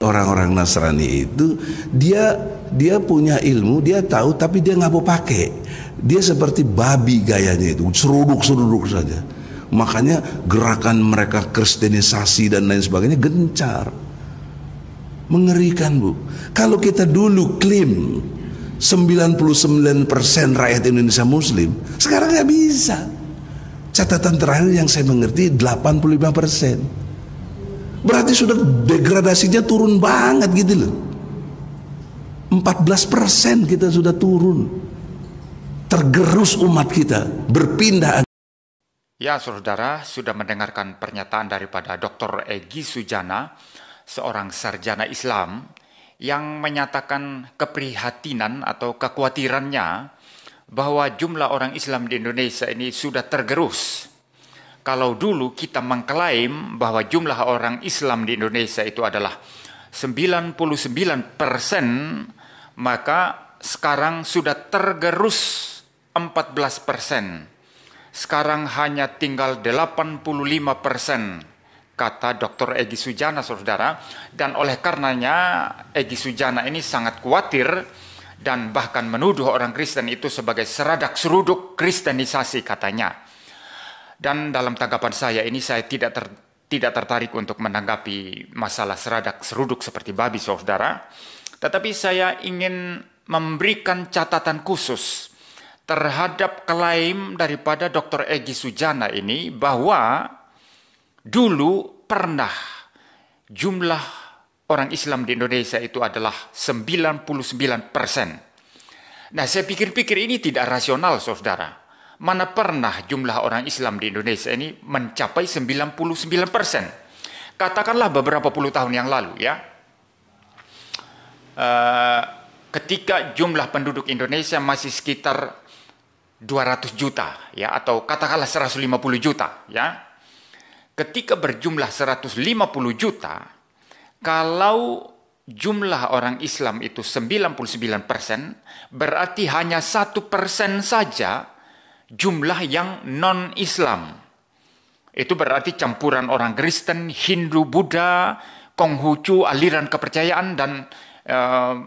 orang-orang Nasrani itu dia punya ilmu, dia tahu, tapi dia nggak mau pakai. Dia seperti babi gayanya itu, seruduk-seruduk saja. Makanya gerakan mereka kristenisasi dan lain sebagainya gencar. Mengerikan, Bu. Kalau kita dulu klaim 99% rakyat Indonesia Muslim, sekarang nggak bisa. Catatan terakhir yang saya mengerti 85%. Berarti sudah degradasinya turun banget gitu loh. 14% kita sudah turun. Tergerus umat kita, berpindah. Ya, saudara, sudah mendengarkan pernyataan daripada Dr. Egy Sujana, seorang sarjana Islam, yang menyatakan keprihatinan atau kekhawatirannya bahwa jumlah orang Islam di Indonesia ini sudah tergerus. Kalau dulu kita mengklaim bahwa jumlah orang Islam di Indonesia itu adalah 99%, maka sekarang sudah tergerus 14%. Sekarang hanya tinggal 85%, kata Dr. Egy Sujana, saudara. Dan oleh karenanya Egy Sujana ini sangat khawatir dan bahkan menuduh orang Kristen itu sebagai seradak seruduk kristenisasi, katanya. Dan dalam tanggapan saya ini, saya tidak tertarik untuk menanggapi masalah seradak seruduk seperti babi, saudara. Tetapi saya ingin memberikan catatan khusus terhadap klaim daripada Dr. Egy Sujana ini bahwa dulu pernah jumlah orang Islam di Indonesia itu adalah 99%. Nah, saya pikir-pikir ini tidak rasional, saudara. Mana pernah jumlah orang Islam di Indonesia ini mencapai 99%. Katakanlah beberapa puluh tahun yang lalu, ya. Ketika jumlah penduduk Indonesia masih sekitar 200 juta, ya, atau katakanlah 150 juta, ya. Ketika berjumlah 150 juta, kalau jumlah orang Islam itu 99%, berarti hanya 1% saja jumlah yang non-Islam. Itu berarti campuran orang Kristen, Hindu, Buddha, Konghucu, aliran kepercayaan, dan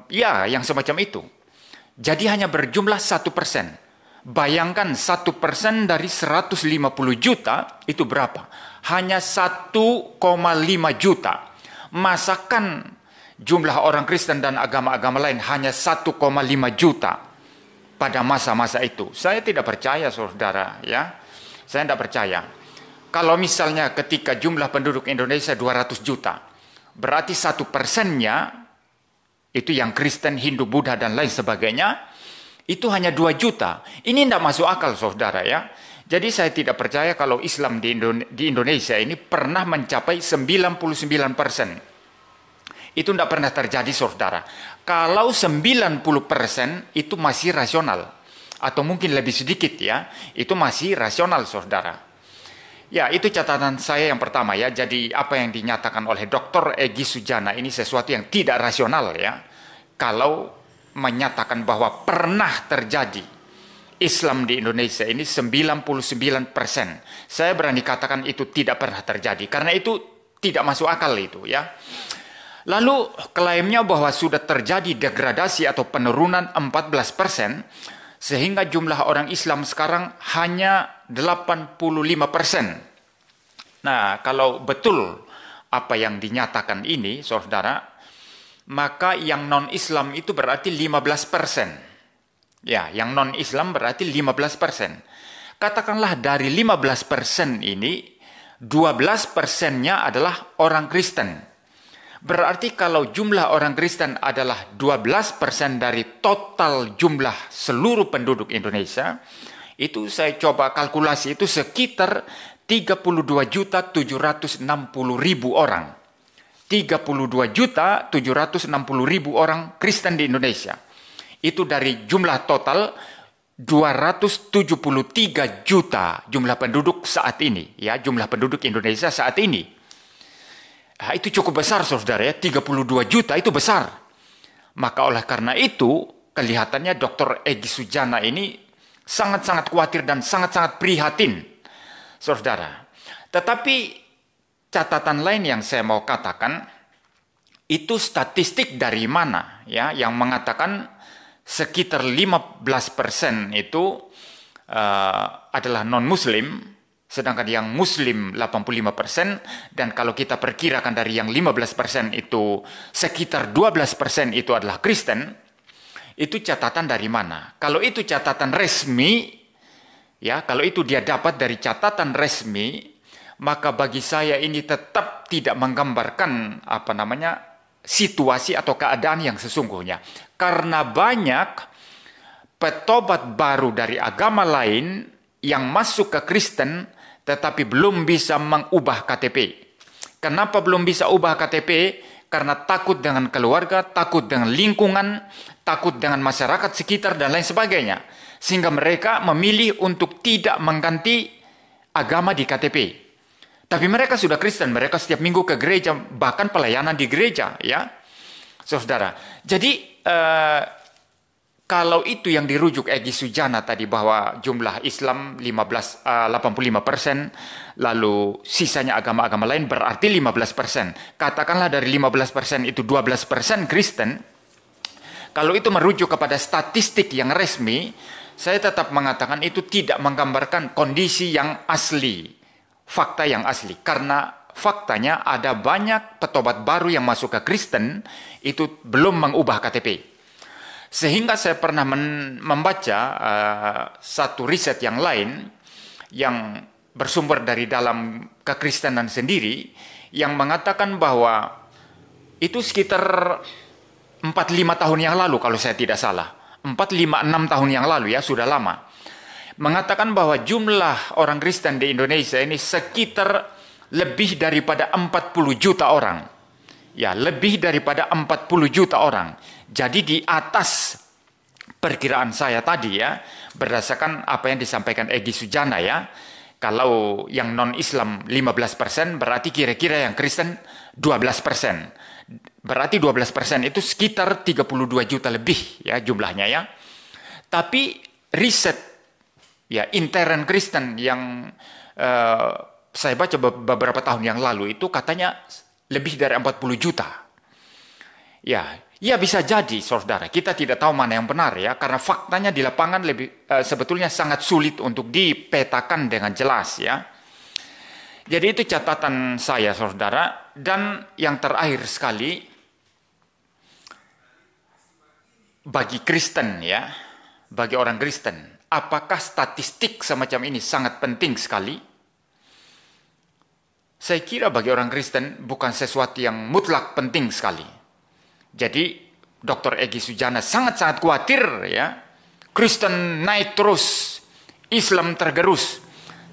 ya, yang semacam itu. Jadi hanya berjumlah 1%. Bayangkan 1% dari 150 juta itu berapa? Hanya 1,5 juta. Masakan jumlah orang Kristen dan agama-agama lain hanya 1,5 juta pada masa-masa itu. Saya tidak percaya, saudara, ya. Saya tidak percaya. Kalau misalnya ketika jumlah penduduk Indonesia 200 juta, berarti 1%-nya itu yang Kristen, Hindu, Buddha, dan lain sebagainya, itu hanya 2 juta. Ini tidak masuk akal, saudara, ya. Jadi saya tidak percaya kalau Islam di Indonesia ini pernah mencapai 99%. Itu tidak pernah terjadi, saudara. Kalau 90% itu masih rasional. Atau mungkin lebih sedikit, ya. Itu masih rasional, saudara. Ya, itu catatan saya yang pertama, ya. Jadi apa yang dinyatakan oleh Dr. Egy Sujana ini sesuatu yang tidak rasional, ya. Kalau menyatakan bahwa pernah terjadi Islam di Indonesia ini 99%. Saya berani katakan itu tidak pernah terjadi. Karena itu tidak masuk akal itu, ya. Lalu klaimnya bahwa sudah terjadi degradasi atau penurunan 14%, sehingga jumlah orang Islam sekarang hanya 85%. Nah, kalau betul apa yang dinyatakan ini, saudara, maka yang non-Islam itu berarti 15%. Ya, yang non-Islam berarti 15%. Katakanlah dari 15% ini, 12%-nya adalah orang Kristen. Berarti kalau jumlah orang Kristen adalah 12% dari total jumlah seluruh penduduk Indonesia, itu saya coba kalkulasi, itu sekitar 32.760.000 orang. 32.760.000 orang Kristen di Indonesia. Itu dari jumlah total 273 juta jumlah penduduk saat ini, ya, jumlah penduduk Indonesia saat ini. Nah, itu cukup besar, saudara, ya. 32 juta itu besar. Maka oleh karena itu, kelihatannya Dr. Egy Sujana ini sangat-sangat khawatir dan sangat-sangat prihatin, saudara. Tetapi catatan lain yang saya mau katakan itu statistik dari mana ya yang mengatakan sekitar 15% itu adalah non-muslim, sedangkan yang muslim 85%, dan kalau kita perkirakan dari yang 15% itu sekitar 12% itu adalah Kristen. Itu catatan dari mana? Kalau itu catatan resmi, ya, kalau itu dia dapat dari catatan resmi, maka bagi saya ini tetap tidak menggambarkan situasi atau keadaan yang sesungguhnya. Karena banyak petobat baru dari agama lain yang masuk ke Kristen tetapi belum bisa mengubah KTP. Kenapa belum bisa ubah KTP? Karena takut dengan keluarga, takut dengan lingkungan, takut dengan masyarakat sekitar dan lain sebagainya. Sehingga mereka memilih untuk tidak mengganti agama di KTP. Tapi mereka sudah Kristen, mereka setiap minggu ke gereja, bahkan pelayanan di gereja, ya, saudara. Jadi kalau itu yang dirujuk Egy Sujana tadi bahwa jumlah Islam 85%, lalu sisanya agama-agama lain berarti 15%. Katakanlah dari 15% itu 12% Kristen. Kalau itu merujuk kepada statistik yang resmi, saya tetap mengatakan itu tidak menggambarkan kondisi yang asli, fakta yang asli. Karena faktanya ada banyak petobat baru yang masuk ke Kristen, itu belum mengubah KTP. Sehingga saya pernah membaca satu riset yang lain yang bersumber dari dalam kekristenan sendiri yang mengatakan bahwa itu sekitar 4-5 tahun yang lalu kalau saya tidak salah. 4-5-6 tahun yang lalu ya, sudah lama. Mengatakan bahwa jumlah orang Kristen di Indonesia ini sekitar lebih daripada 40 juta orang. Ya, lebih daripada 40 juta orang. Jadi di atas perkiraan saya tadi ya, berdasarkan apa yang disampaikan Egy Sujana ya. Kalau yang non-Islam 15%, berarti kira-kira yang Kristen 12%. Berarti 12% itu sekitar 32 juta lebih ya jumlahnya ya. Tapi riset ya intern Kristen yang saya baca beberapa tahun yang lalu itu katanya lebih dari 40 juta. Ya bisa jadi saudara, kita tidak tahu mana yang benar ya, karena faktanya di lapangan sebetulnya sangat sulit untuk dipetakan dengan jelas ya. Jadi itu catatan saya saudara. Dan yang terakhir sekali, bagi Kristen ya, bagi orang Kristen, apakah statistik semacam ini sangat penting sekali? Saya kira bagi orang Kristen bukan sesuatu yang mutlak penting sekali. Jadi Dr. Egy Sujana sangat-sangat khawatir ya, Kristen naik terus, Islam tergerus.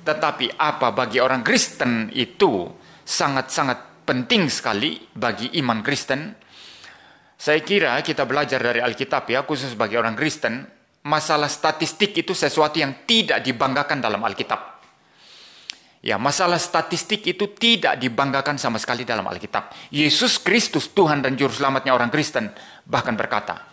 Tetapi apa bagi orang Kristen itu sangat-sangat penting sekali bagi iman Kristen. Saya kira kita belajar dari Alkitab ya, khusus bagi orang Kristen, masalah statistik itu sesuatu yang tidak dibanggakan dalam Alkitab. Ya, masalah statistik itu tidak dibanggakan sama sekali dalam Alkitab. Yesus Kristus, Tuhan dan Juru Selamatnya orang Kristen, bahkan berkata,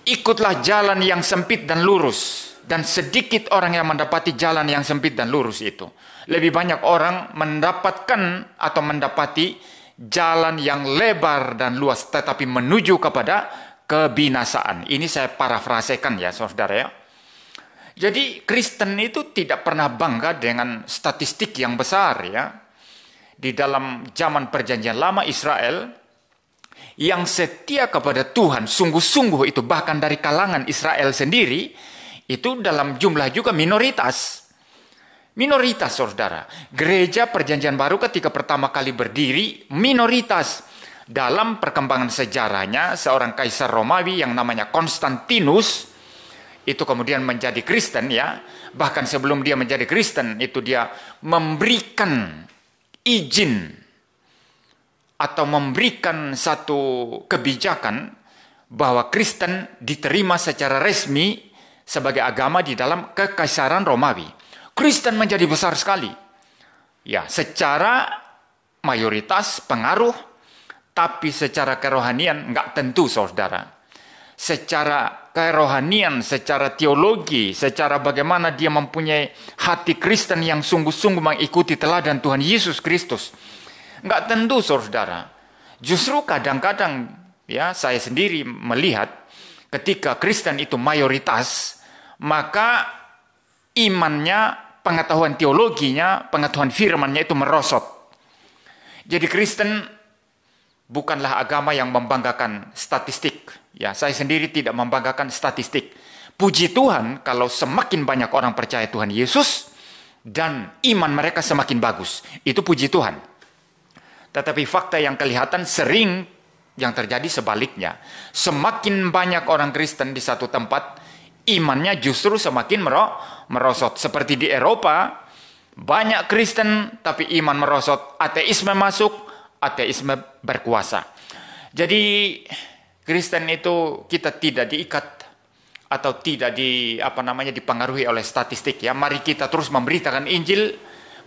ikutlah jalan yang sempit dan lurus, dan sedikit orang yang mendapati jalan yang sempit dan lurus itu. Lebih banyak orang mendapatkan atau mendapati jalan yang lebar dan luas, tetapi menuju kepada kebinasaan. Ini saya parafrasekan ya, saudara ya. Jadi Kristen itu tidak pernah bangga dengan statistik yang besar ya. Di dalam zaman perjanjian lama Israel, yang setia kepada Tuhan sungguh-sungguh itu bahkan dari kalangan Israel sendiri, itu dalam jumlah juga minoritas. Minoritas saudara. Gereja perjanjian baru ketika pertama kali berdiri, minoritas. Dalam perkembangan sejarahnya, seorang kaisar Romawi yang namanya Konstantinus, itu kemudian menjadi Kristen ya. Bahkan sebelum dia menjadi Kristen, itu dia memberikan izin atau memberikan satu kebijakan bahwa Kristen diterima secara resmi sebagai agama di dalam kekaisaran Romawi. Kristen menjadi besar sekali. Ya, secara mayoritas pengaruh, tapi secara kerohanian enggak tentu saudara. Secara kerohanian, secara teologi, secara bagaimana dia mempunyai hati Kristen yang sungguh-sungguh mengikuti teladan Tuhan Yesus Kristus. Enggak tentu saudara. Justru kadang-kadang ya saya sendiri melihat ketika Kristen itu mayoritas, maka imannya, pengetahuan teologinya, pengetahuan firman-nya itu merosot. Jadi Kristen bukanlah agama yang membanggakan statistik. Ya, saya sendiri tidak membanggakan statistik. Puji Tuhan kalau semakin banyak orang percaya Tuhan Yesus dan iman mereka semakin bagus. Itu puji Tuhan. Tetapi fakta yang kelihatan sering yang terjadi sebaliknya. Semakin banyak orang Kristen di satu tempat, imannya justru semakin merosot. Seperti di Eropa, banyak Kristen tapi iman merosot. Ateisme masuk, ateisme berkuasa. Jadi Kristen itu kita tidak diikat atau tidak dipengaruhi oleh statistik ya. Mari kita terus memberitakan Injil,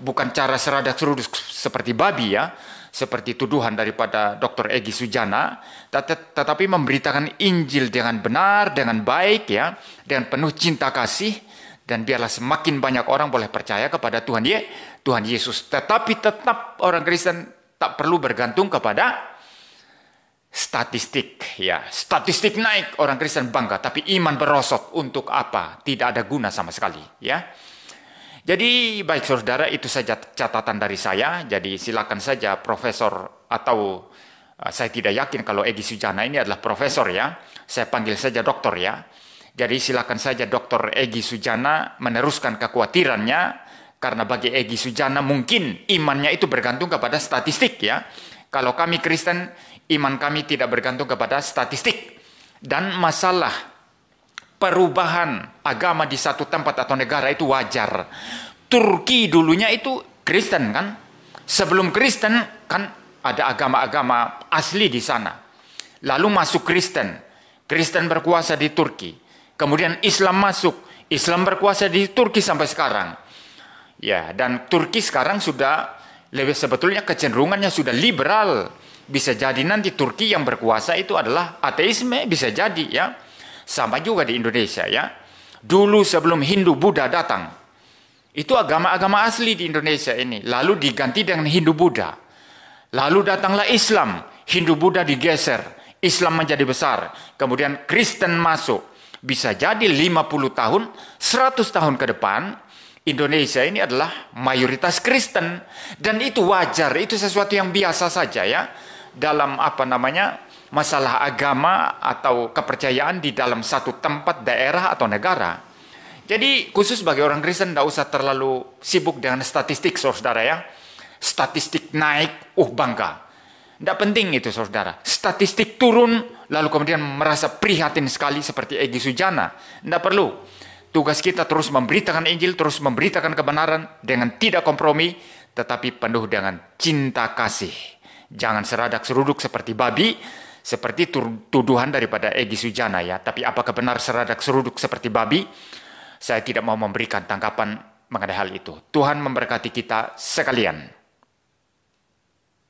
bukan cara seradak-seruduk seperti babi ya, seperti tuduhan daripada Dr. Egy Sujana, tetapi memberitakan Injil dengan benar, dengan baik ya, dengan penuh cinta kasih, dan biarlah semakin banyak orang boleh percaya kepada Tuhan Yesus. Tetapi tetap orang Kristen tak perlu bergantung kepada statistik ya. Statistik naik, orang Kristen bangga, tapi iman berosot. Untuk apa? Tidak ada guna sama sekali ya. Jadi baik saudara, itu saja catatan dari saya. Jadi silakan saja profesor, atau saya tidak yakin kalau Egy Sujana ini adalah profesor ya. Saya panggil saja doktor ya. Jadi silakan saja Dr. Egy Sujana meneruskan kekhawatirannya, karena bagi Egy Sujana mungkin imannya itu bergantung kepada statistik ya. Kalau kami Kristen, iman kami tidak bergantung kepada statistik. Dan masalah perubahan agama di satu tempat atau negara itu wajar. Turki dulunya itu Kristen kan. Sebelum Kristen kan ada agama-agama asli di sana. Lalu masuk Kristen. Kristen berkuasa di Turki. Kemudian Islam masuk. Islam berkuasa di Turki sampai sekarang. Ya, dan Turki sekarang sudah sebetulnya kecenderungannya sudah liberal. Bisa jadi nanti Turki yang berkuasa itu adalah ateisme, bisa jadi ya. Sama juga di Indonesia ya. Dulu sebelum Hindu Buddha datang, itu agama-agama asli di Indonesia ini. Lalu diganti dengan Hindu Buddha. Lalu datanglah Islam, Hindu Buddha digeser, Islam menjadi besar. Kemudian Kristen masuk. Bisa jadi 50 tahun, 100 tahun ke depan, Indonesia ini adalah mayoritas Kristen. Dan itu wajar, itu sesuatu yang biasa saja ya. Dalam masalah agama atau kepercayaan di dalam satu tempat, daerah atau negara. Jadi khusus bagi orang Kristen tidak usah terlalu sibuk dengan statistik saudara ya. Statistik naik, bangga. Tidak penting itu saudara. Statistik turun, lalu kemudian merasa prihatin sekali seperti Egy Sujana. Tidak perlu. Tugas kita terus memberitakan Injil, terus memberitakan kebenaran dengan tidak kompromi, tetapi penuh dengan cinta kasih. Jangan seradak-seruduk seperti babi, seperti tuduhan daripada Egy Sujana ya. Tapi apakah benar seradak-seruduk seperti babi? Saya tidak mau memberikan tanggapan mengenai hal itu. Tuhan memberkati kita sekalian.